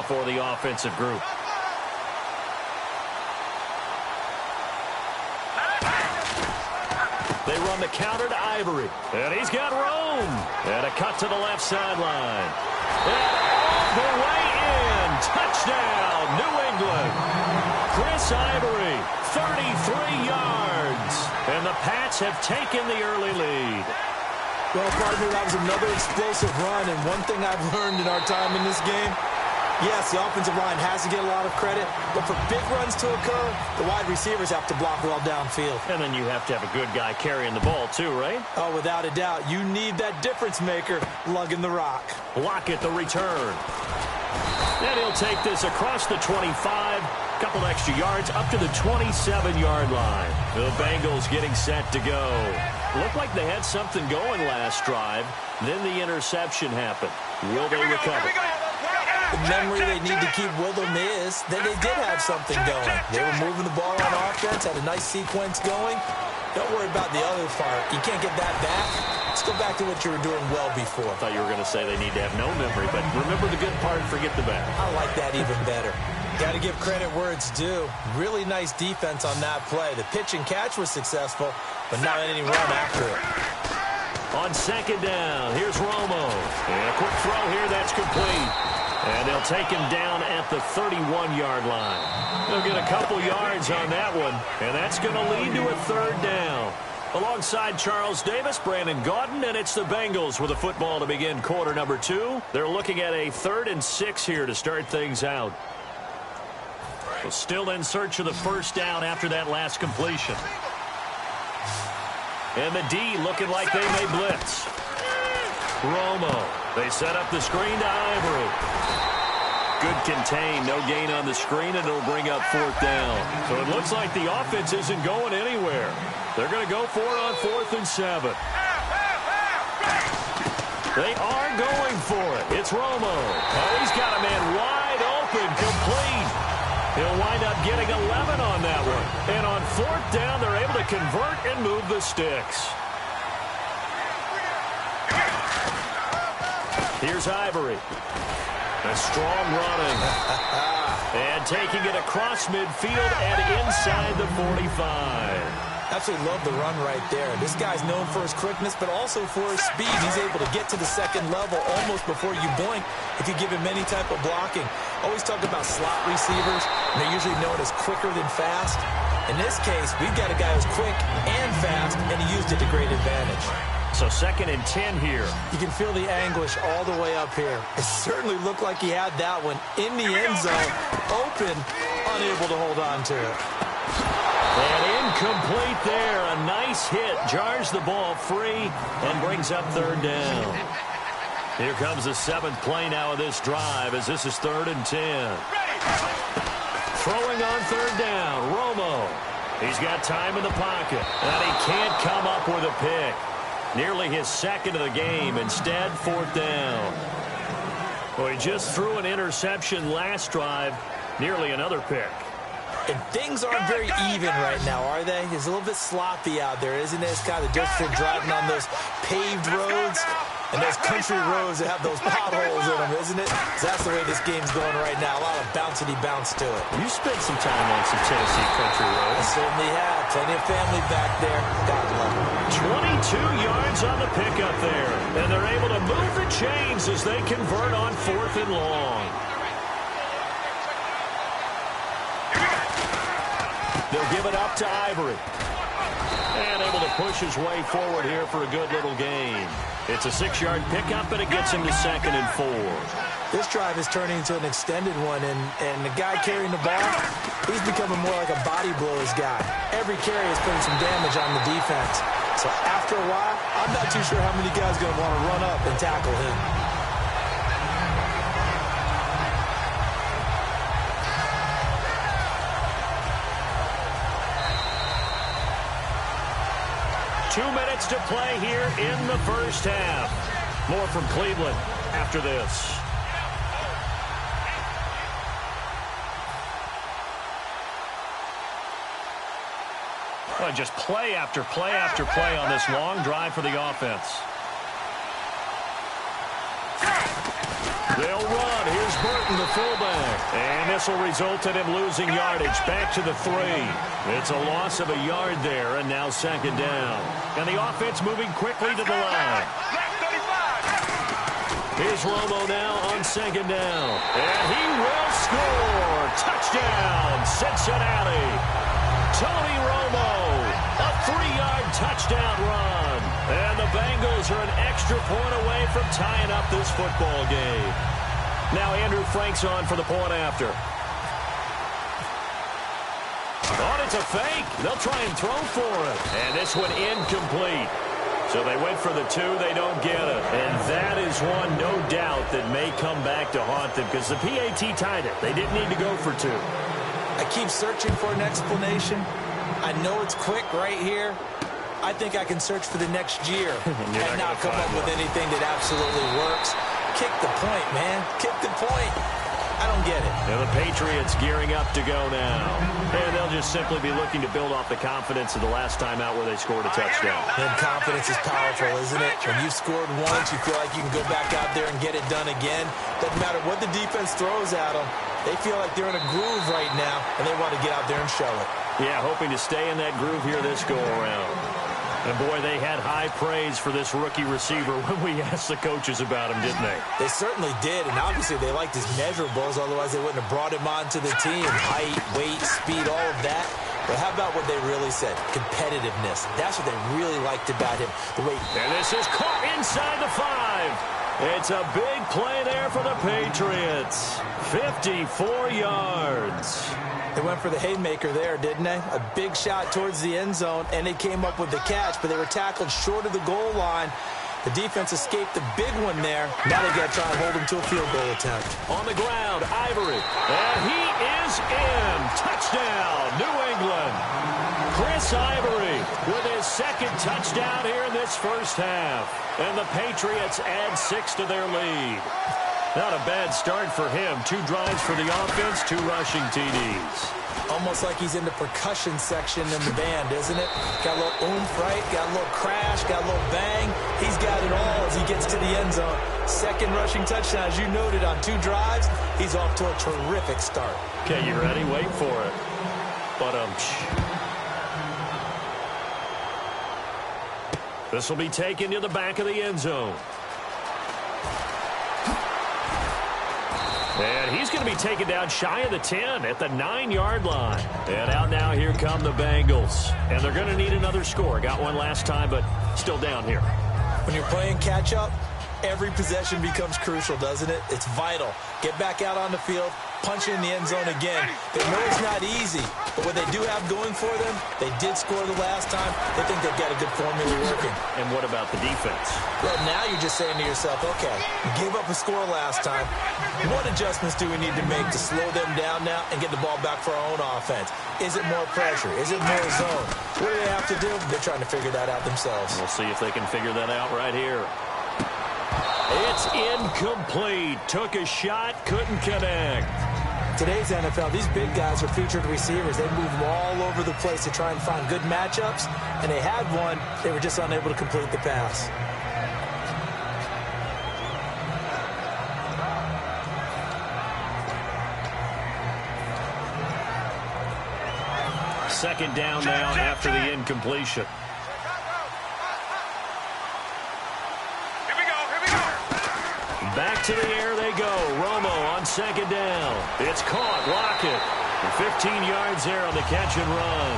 now for the offensive group. They run the counter to Ivory. And he's got room. And a cut to the left sideline. And all the way in. Touchdown, New England. Chris Ivory, 33 yards. And the Pats have taken the early lead. Well, partner, that was another explosive run. And one thing I've learned in our time in this game, yes, the offensive line has to get a lot of credit, but for big runs to occur, the wide receivers have to block well downfield. And then you have to have a good guy carrying the ball too, right? Oh, without a doubt. You need that difference maker lugging the rock. Lockett the return. And he'll take this across the 25, couple extra yards up to the 27-yard line. The Bengals getting set to go. Looked like they had something going last drive. Then the interception happened. Will they recover? The memory they need to keep with them is that they did have something going. They were moving the ball on offense, had a nice sequence going. Don't worry about the other part. You can't get that back. Let's go back to what you were doing well before. I thought you were going to say they need to have no memory, but remember the good part, forget the bad. I like that even better. Got to give credit where it's due. Really nice defense on that play. The pitch and catch was successful, but not any run after it. On second down, here's Romo. And a quick throw here, that's complete. And they'll take him down at the 31-yard line. They'll get a couple yards on that one, and that's going to lead to a third down. Alongside Charles Davis, Brandon Gaudin, and it's the Bengals with the football to begin quarter number 2. They're looking at a 3rd and 6 here to start things out. Well, still in search of the first down after that last completion. And the D looking like they may blitz. Romo. They set up the screen to Ivory. Good contain. No gain on the screen, and it'll bring up 4th down. So it looks like the offense isn't going anywhere. They're going to go for it on 4th and 7. They are going for it. It's Romo. Oh, he's got a man wide open, complete. He'll wind up getting 11 on that one. And on 4th down, they're able to convert and move the sticks. Here's Ivory. A strong running. And taking it across midfield and inside the 45. Absolutely love the run right there. This guy's known for his quickness, but also for his speed. He's able to get to the second level almost before you blink if you give him any type of blocking. Always talk about slot receivers, and they're usually known as quicker than fast. In this case, we've got a guy who's quick and fast, and he used it to great advantage. So 2nd and 10 here. You can feel the anguish all the way up here. It certainly looked like he had that one in the end zone, open, unable to hold on to it. And incomplete there. A nice hit. Jars the ball free and brings up 3rd down. Here comes the 7th play now of this drive as this is 3rd and 10. Throwing on 3rd down. Romo. He's got time in the pocket. And he can't come up with a pick. Nearly his 2nd of the game. Instead, 4th down. Well, he just threw an interception last drive. Nearly another pick. And things aren't very even right now, are they? It's a little bit sloppy out there, isn't it? It's kind of just for driving on those paved roads and those country roads that have those potholes in them, isn't it? That's the way this game's going right now. A lot of bouncy bounce to it. You spent some time on some Tennessee country roads. I certainly have. Plenty of family back there. God love them. 22 yards on the pickup there. And they're able to move the chains as they convert on 4th and long. They'll give it up to Ivory. And able to push his way forward here for a good little gain. It's a 6-yard pickup, and it gets him to 2nd and 4. This drive is turning into an extended one, and the guy carrying the ball, he's becoming more like a body blows guy. Every carry is putting some damage on the defense. So after a while, I'm not too sure how many guys are going to want to run up and tackle him. Two minutes to play here in the first half. More from Cleveland after this. Well, just play after play after play on this long drive for the offense. They'll run. Here's Burton. the fullback. And this will result in him losing yardage back to the 3. It's a loss of a yard there, and now second down. And the offense moving quickly to the line. Here's Romo now on second down. And he will score. Touchdown, Cincinnati. Tony Romo, a 3-yard touchdown run. And the Bengals are an extra point away from tying up this football game. Now Andrew Frank's on for the point after. Oh, it's a fake. They'll try and throw for it. And this one incomplete. So they went for the 2. They don't get it. And that is one, no doubt, that may come back to haunt them because the PAT tied it. They didn't need to go for 2. I keep searching for an explanation. I know it's quick right here. I think I can search for the next year and not come up with anything that absolutely works. Kick the point, man. Kick the point. I don't get it. And the Patriots gearing up to go now. And they'll just simply be looking to build off the confidence of the last time out where they scored a touchdown. And confidence is powerful, isn't it? When you've scored once, you feel like you can go back out there and get it done again. Doesn't matter what the defense throws at them. They feel like they're in a groove right now, and they want to get out there and show it. Yeah, hoping to stay in that groove here this go-around. And, boy, they had high praise for this rookie receiver when we asked the coaches about him, didn't they? They certainly did, and obviously they liked his measurables, otherwise they wouldn't have brought him onto the team. Height, weight, speed, all of that. But how about what they really said? Competitiveness. That's what they really liked about him. The way. And this is caught inside the 5. It's a big play there for the Patriots. 54 yards. They went for the haymaker there, didn't they? A big shot towards the end zone, and they came up with the catch, but they were tackled short of the goal line. The defense escaped the big one there. Now they got to try and hold him to a field goal attempt. On the ground, Ivory. And he is in. Touchdown, New England. Chris Ivory with his second touchdown here in this first half. And the Patriots add 6 to their lead. Not a bad start for him. 2 drives for the offense, 2 rushing TDs. Almost like he's in the percussion section in the band, isn't it? Got a little oomph, right? Got a little crash, got a little bang. He's got it all as he gets to the end zone. Second rushing touchdown, as you noted, on 2 drives. He's off to a terrific start. Okay, you ready? Wait for it. But this will be taken to the back of the end zone. And he's going to be taken down shy of the 10 at the 9-yard line. And out now, here come the Bengals. And they're going to need another score. Got one last time, but still down here. When you're playing catch-up, every possession becomes crucial, doesn't it? It's vital. Get back out on the field, punch in the end zone again. They know it's not easy, but what they do have going for them, they did score the last time. They think they've got a good formula working. And what about the defense? Well, now you're just saying to yourself, okay, we gave up a score last time. What adjustments do we need to make to slow them down now and get the ball back for our own offense? Is it more pressure? Is it more zone? What do they have to do? They're trying to figure that out themselves. We'll see if they can figure that out right here. It's incomplete. Took a shot, couldn't connect. Today's NFL, these big guys are featured receivers. They move all over the place to try and find good matchups, and they had one. They were just unable to complete the pass. Second down now after the incompletion. Back to the air they go. Romo on second down. It's caught. Lockett. 15 yards there on the catch and run.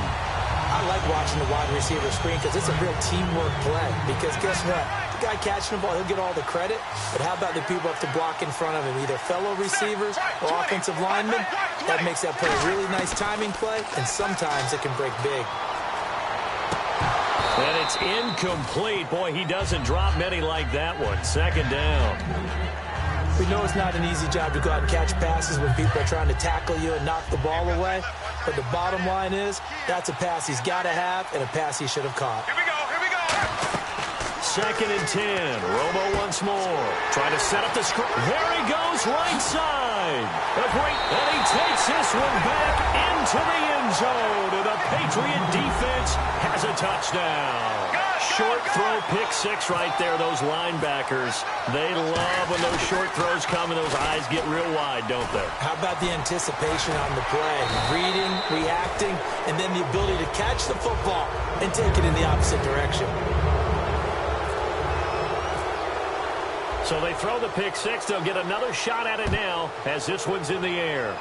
I like watching the wide receiver screen because it's a real teamwork play. Because guess what? The guy catching the ball, he'll get all the credit. But how about the people have to block in front of him, either fellow receivers or offensive linemen? That makes that play a really nice timing play, and sometimes it can break big. And it's incomplete. Boy, he doesn't drop many like that one. Second down. We know it's not an easy job to go out and catch passes when people are trying to tackle you and knock the ball away. But the bottom line is, that's a pass he's got to have and a pass he should have caught. Here we go, here we go. Second and 10. Romo once more. Trying to set up the screen. There he goes, right side. wide. A great, and he takes this one back into the end zone. And the Patriot defense has a touchdown. Short throw, pick six right there. Those linebackers, they love when those short throws come and those eyes get real wide, don't they? How about the anticipation on the play? Reading, reacting, and then the ability to catch the football and take it in the opposite direction. So they throw the pick six. They'll get another shot at it now as this one's in the air.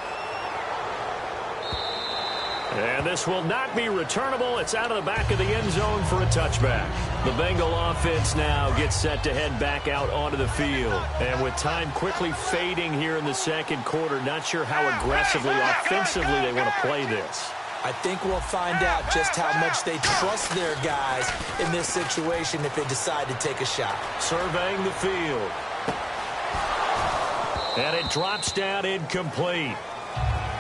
And this will not be returnable. It's out of the back of the end zone for a touchback. The Bengal offense now gets set to head back out onto the field. And with time quickly fading here in the second quarter, not sure how aggressively, offensively they want to play this. I think we'll find out just how much they trust their guys in this situation if they decide to take a shot. Surveying the field. And it drops down incomplete.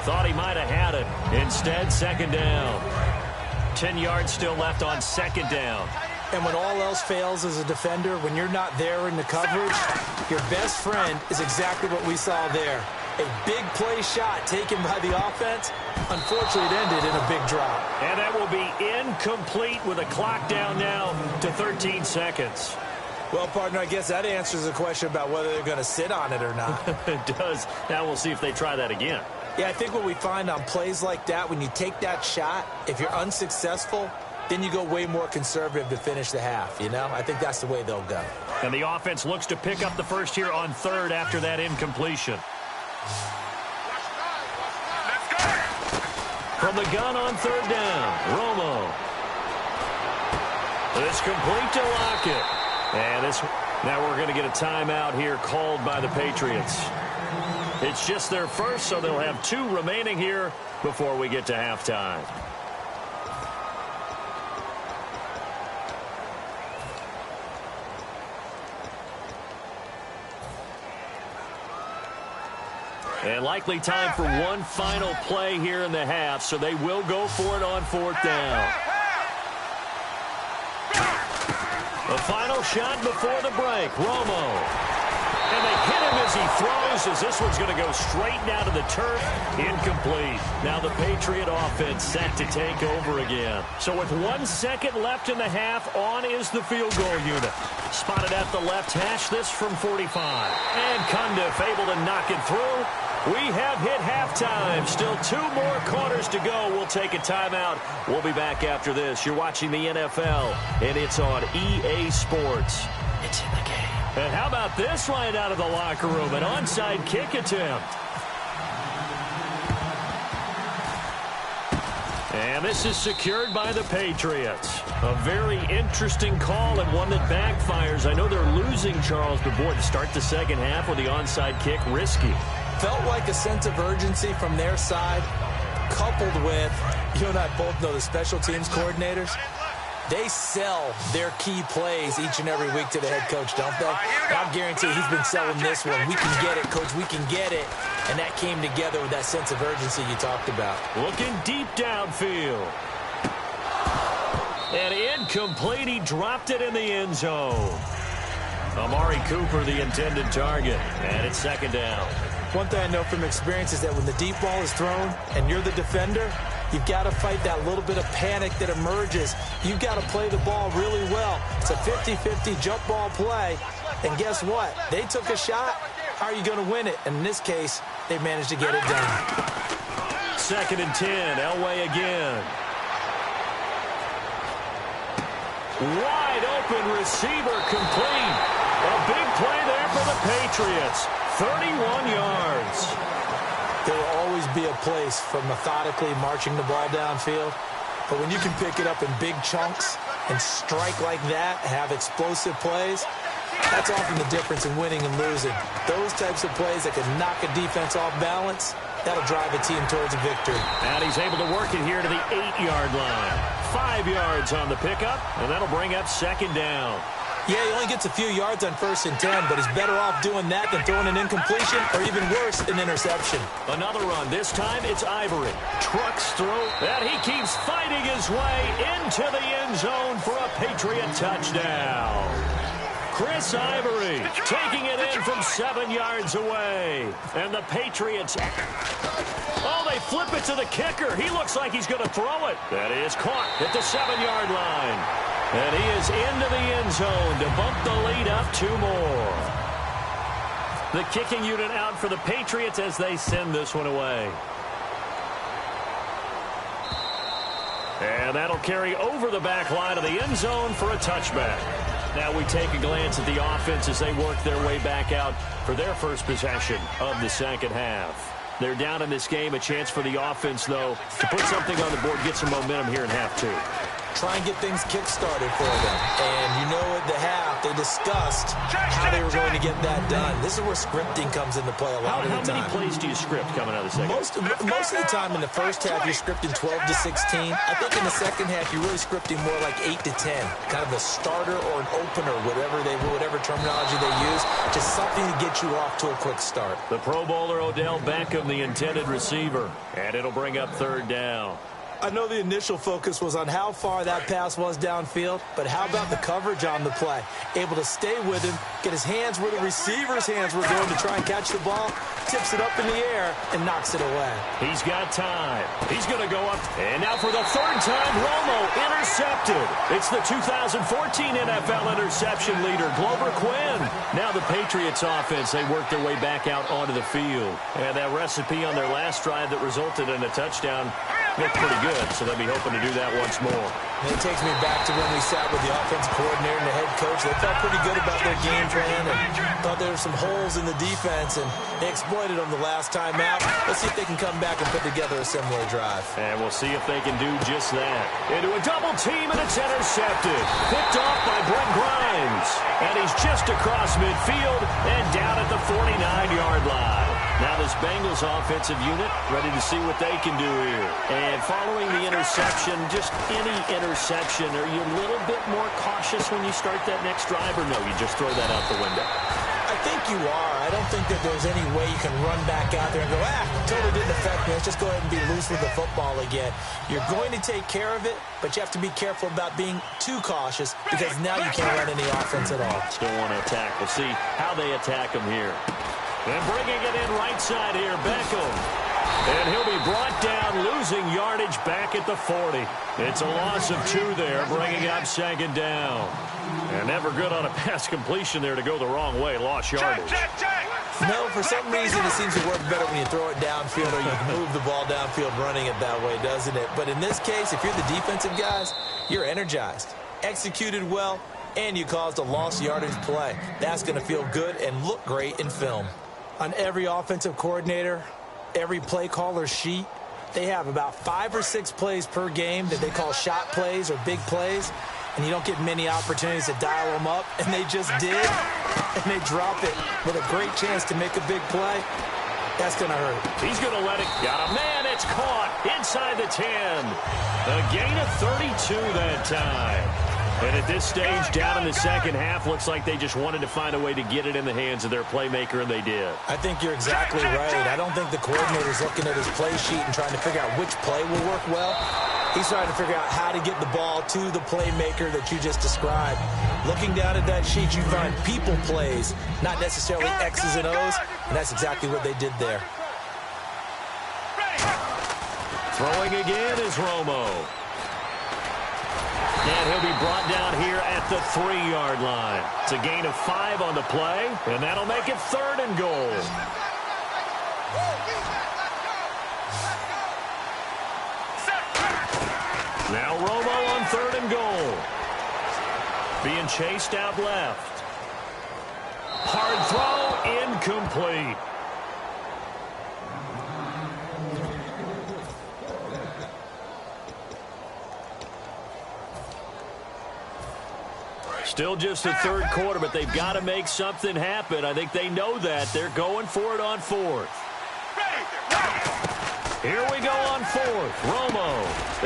Thought he might have had it. Instead, second down. 10 yards still left on second down. And when all else fails as a defender, when you're not there in the coverage, your best friend is exactly what we saw there. A big play shot taken by the offense. Unfortunately, it ended in a big drop. And that will be incomplete with a clock down now to 13 seconds. Well, partner, I guess that answers the question about whether they're going to sit on it or not. It does. Now we'll see if they try that again. Yeah, I think what we find on plays like that, when you take that shot, if you're unsuccessful, then you go way more conservative to finish the half, you know? I think that's the way they'll go. And the offense looks to pick up the first here on third after that incompletion. From the gun on third down, Romo. It's complete to Lockett. And now we're going to get a timeout here called by the Patriots. It's just their first, so they'll have 2 remaining here before we get to halftime. And likely time for one final play here in the half, so they will go for it on fourth down. The final shot before the break, Romo. And they hit him as he throws, as this one's going to go straight down to the turf. Incomplete. Now the Patriot offense set to take over again. So with 1 second left in the half, on is the field goal unit. Spotted at the left hash, this from 45. And Cundiff able to knock it through. We have hit halftime. Still 2 more quarters to go. We'll take a timeout. We'll be back after this. You're watching the NFL, and it's on EA Sports. It's in the game. And how about this right out of the locker room? An onside kick attempt. And this is secured by the Patriots. A very interesting call and one that backfires. I know they're losing, Charles, but boy, to start the second half with the onside kick, risky. Felt like a sense of urgency from their side, coupled with, you and I both know the special teams coordinators. They sell their key plays each and every week to the head coach, don't they? I guarantee he's been selling this one. We can get it, coach. We can get it. And that came together with that sense of urgency you talked about. Looking deep downfield. And incomplete. He dropped it in the end zone. Amari Cooper, the intended target. And it's second down. One thing I know from experience is that when the deep ball is thrown and you're the defender, you've got to fight that little bit of panic that emerges. You've got to play the ball really well. It's a 50-50 jump ball play. And guess what? They took a shot. How are you going to win it? And in this case, they managed to get it done. Second and 10. Elway again. Wide open receiver complete. A big play there for the Patriots. 31 yards. There will always be a place for methodically marching the ball downfield. But when you can pick it up in big chunks and strike like that, have explosive plays, that's often the difference in winning and losing. Those types of plays that can knock a defense off balance, that'll drive a team towards a victory. And he's able to work it here to the 8-yard line. 5 yards on the pickup, and that'll bring up second down. Yeah, he only gets a few yards on 1st and 10, but he's better off doing that than throwing an incompletion or even worse, an interception. Another run. This time it's Ivory. Trucks through, and he keeps fighting his way into the end zone for a Patriot touchdown. Chris Ivory taking it in from 7 yards away. And the Patriots... Oh, they flip it to the kicker. He looks like he's going to throw it. That is caught at the 7-yard line. And he is into the end zone to bump the lead up 2 more. The kicking unit out for the Patriots as they send this one away. And that'll carry over the back line of the end zone for a touchback. Now we take a glance at the offense as they work their way back out for their first possession of the second half. They're down in this game. A chance for the offense, though, to put something on the board, get some momentum here in half 2. Try and get things kick-started for them. And you know at the half, they discussed how they were going to get that done. This is where scripting comes into play a lot of the time. How many plays do you script coming out of the second? Most of the time in the first half, you're scripting 12 to 16. I think in the second half, you're really scripting more like 8 to 10. Kind of a starter or an opener, whatever terminology they use. Just something to get you off to a quick start. The Pro Bowler Odell Beckham, the intended receiver. And it'll bring up 3rd down. I know the initial focus was on how far that pass was downfield, but how about the coverage on the play? Able to stay with him, get his hands where the receiver's hands were going to try and catch the ball, tips it up in the air, and knocks it away. He's got time. He's going to go up. And now for the 3rd time, Romo intercepted. It's the 2014 NFL interception leader, Glover Quinn. Now the Patriots offense, they work their way back out onto the field. And that recipe on their last drive that resulted in a touchdown looked pretty good, so they'll be hoping to do that once more. It takes me back to when we sat with the offensive coordinator and the head coach. They felt pretty good about their game plan and thought there were some holes in the defense, and they exploited them the last time out. Let's see if they can come back and put together a similar drive. And we'll see if they can do just that. Into a double team, and it's intercepted. Picked off by Brent Grimes. And he's just across midfield and down at the 49-yard line. Now this Bengals offensive unit ready to see what they can do here. And following the interception, just any interception, are you a little bit more cautious when you start that next drive, or no, you just throw that out the window? I think you are. I don't think that there's any way you can run back out there and go, totally didn't affect me. Let's just go ahead and be loose with the football again. You're going to take care of it, but you have to be careful about being too cautious because now you can't run any offense at all. Still want to attack. We'll see how they attack them here. And bringing it in right side here, Beckham. And he'll be brought down, losing yardage back at the 40. It's a loss of 2 there, bringing up 2nd down. And never good on a pass completion there to go the wrong way. Lost yardage. No, for some reason it seems to work better when you throw it downfield or you can move the ball downfield running it that way, doesn't it? But in this case, if you're the defensive guys, you're energized, executed well, and you caused a lost yardage play. That's going to feel good and look great in film. On every offensive coordinator, every play caller sheet, they have about 5 or 6 plays per game that they call shot plays or big plays, and you don't get many opportunities to dial them up, and they just did, and they drop it with a great chance to make a big play. That's going to hurt. He's going to let it. Got a man. It's caught inside the 10. A gain of 32 that time. And at this stage, down in the second half, looks like they just wanted to find a way to get it in the hands of their playmaker, and they did. I think you're exactly right. I don't think the coordinator's looking at his play sheet and trying to figure out which play will work well. He's trying to figure out how to get the ball to the playmaker that you just described. Looking down at that sheet, you find people plays, not necessarily X's and O's, and that's exactly what they did there. Throwing again is Romo. And he'll be brought down here at the 3-yard line. It's a gain of 5 on the play, and that'll make it 3rd and goal. Now Romo on 3rd and goal. Being chased out left. Hard throw, incomplete. Still just the 3rd quarter, but they've got to make something happen. I think they know that. They're going for it on 4th. Here we go on 4th. Romo.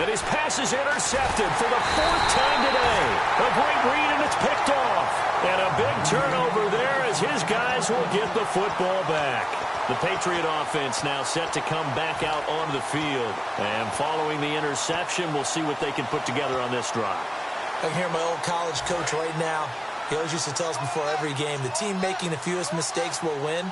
And his pass is intercepted for the 4th time today. A great read, and it's picked off. And a big turnover there as his guys will get the football back. The Patriot offense now set to come back out onto the field. And following the interception, we'll see what they can put together on this drive. I can hear my old college coach right now He always used to tell us before every game, the team making the fewest mistakes will win.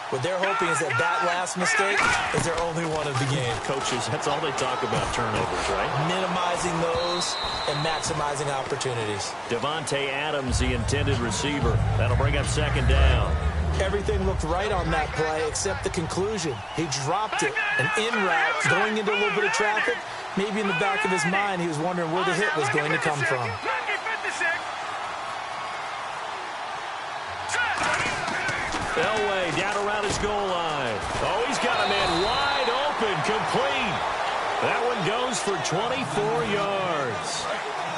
What they're hoping is that last mistake is their only one of the game. Coaches, that's all they talk about, turnovers, right? Minimizing those and maximizing opportunities. Devontae Adams, the intended receiver. That'll bring up second down. Everything looked right on that play except the conclusion. He dropped it. An in route, going into a little bit of traffic. Maybe in the back of his mind, he was wondering where the hit was going to come from. Elway down around his goal line. Oh, he's got a man wide open, complete. That one goes for 24 yards.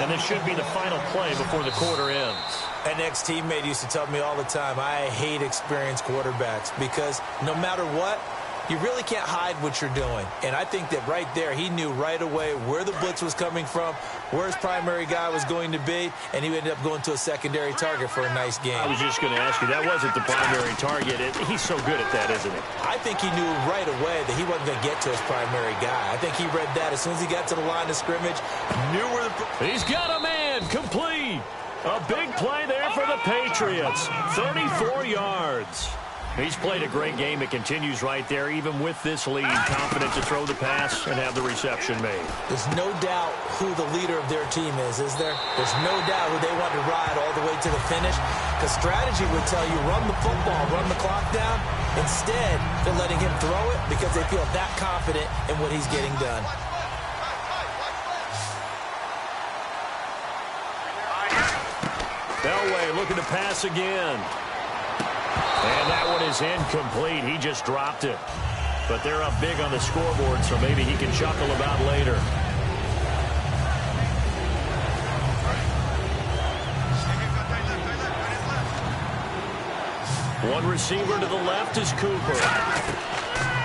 And this should be the final play before the quarter ends. An ex-teammate used to tell me all the time, I hate experienced quarterbacks because no matter what, you really can't hide what you're doing. And I think that right there, he knew right away where the blitz was coming from, where his primary guy was going to be, and he ended up going to a secondary target for a nice game. I was just going to ask you, that wasn't the primary target. He's so good at that, isn't he? I think he knew right away that he wasn't going to get to his primary guy. I think he read that as soon as he got to the line of scrimmage, knew where the... He's got a man, complete. A big play there for the Patriots. 34 yards. He's played a great game. It continues right there, even with this lead. Confident to throw the pass and have the reception made. There's no doubt who the leader of their team is there? There's no doubt who they want to ride all the way to the finish. Because strategy would tell you, run the football, run the clock down. Instead, they're letting him throw it because they feel that confident in what he's getting done. Elway looking to pass again. And that one is incomplete. He just dropped it. But they're up big on the scoreboard, so maybe he can chuckle about later. One receiver to the left is Cooper.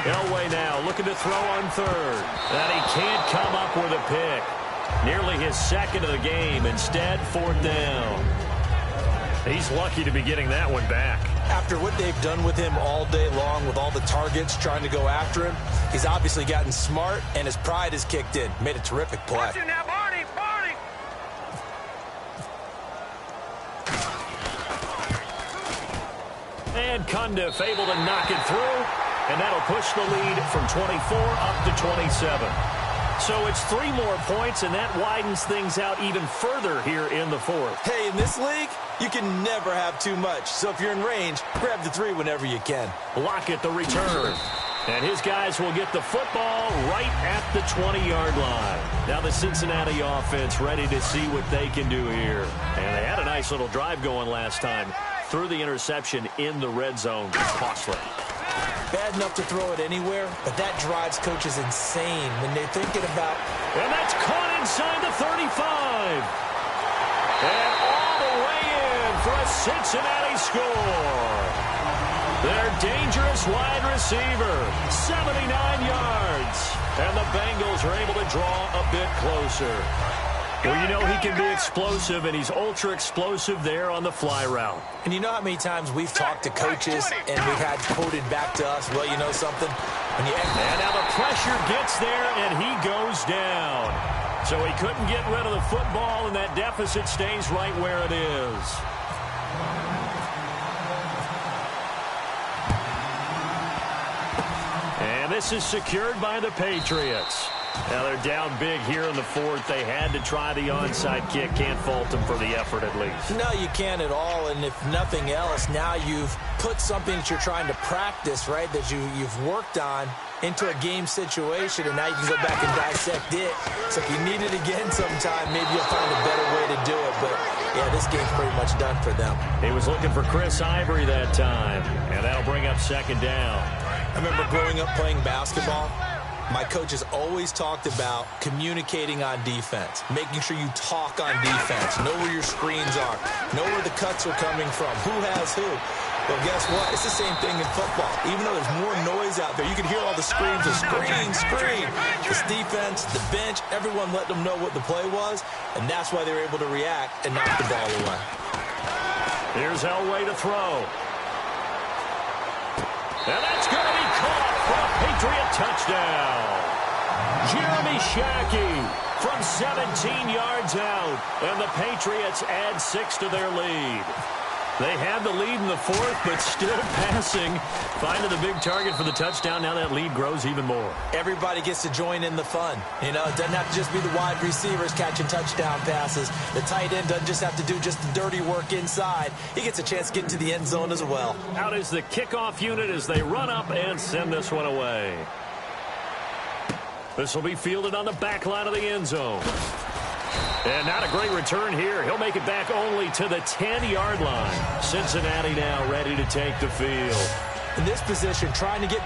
Elway now looking to throw on third. And he can't come up with a pick. Nearly his second of the game. Instead, fourth down. He's lucky to be getting that one back. After what they've done with him all day long, with all the targets trying to go after him, he's obviously gotten smart, and his pride has kicked in. Made a terrific play. And Cundiff able to knock it through, and that'll push the lead from 24 up to 27. So it's 3 more points, and that widens things out even further here in the fourth. Hey, in this league, you can never have too much. So if you're in range, grab the 3 whenever you can. Lockett the return. And his guys will get the football right at the 20-yard line. Now the Cincinnati offense ready to see what they can do here. And they had a nice little drive going last time. Threw the interception in the red zone. Costly. Bad enough to throw it anywhere, but that drives coaches insane when they're thinking about... And that's caught inside the 35. And all the way in for a Cincinnati score. Their dangerous wide receiver, 79 yards. And the Bengals are able to draw a bit closer. Well, you know he can be explosive, and he's ultra-explosive there on the fly route. And you know how many times we've talked to coaches and we've had quoted back to us, well, you know something? And now the pressure gets there, and he goes down. So he couldn't get rid of the football, and that deficit stays right where it is. And this is secured by the Patriots. Now they're down big here in the fourth. They had to try the onside kick. Can't fault them for the effort at least. No, you can't at all. And if nothing else, now you've put something that you're trying to practice, right, that you've worked on into a game situation, and now you can go back and dissect it. So if you need it again sometime, maybe you'll find a better way to do it. But, yeah, this game's pretty much done for them. He was looking for Chris Ivory that time, and that'll bring up second down. I remember growing up playing basketball. My coaches always talked about communicating on defense, making sure you talk on defense, know where your screens are, know where the cuts are coming from, who has who. Well, guess what? It's the same thing in football. Even though there's more noise out there, you can hear all the screams of screen, screen. This defense, the bench, everyone let them know what the play was, and that's why they were able to react and knock the ball away. Here's Elway to throw. And that's going to be caught for a Patriot touchdown. Jeremy Shackey from 17 yards out, and the Patriots add 6 to their lead. They had the lead in the fourth, but still passing. Finding the big target for the touchdown. Now that lead grows even more. Everybody gets to join in the fun. You know, it doesn't have to just be the wide receivers catching touchdown passes. The tight end doesn't just have to do just the dirty work inside. He gets a chance to get into the end zone as well. Out is the kickoff unit as they run up and send this one away. This will be fielded on the back line of the end zone. And not a great return here. He'll make it back only to the 10-yard line. Cincinnati now ready to take the field. In this position, trying to get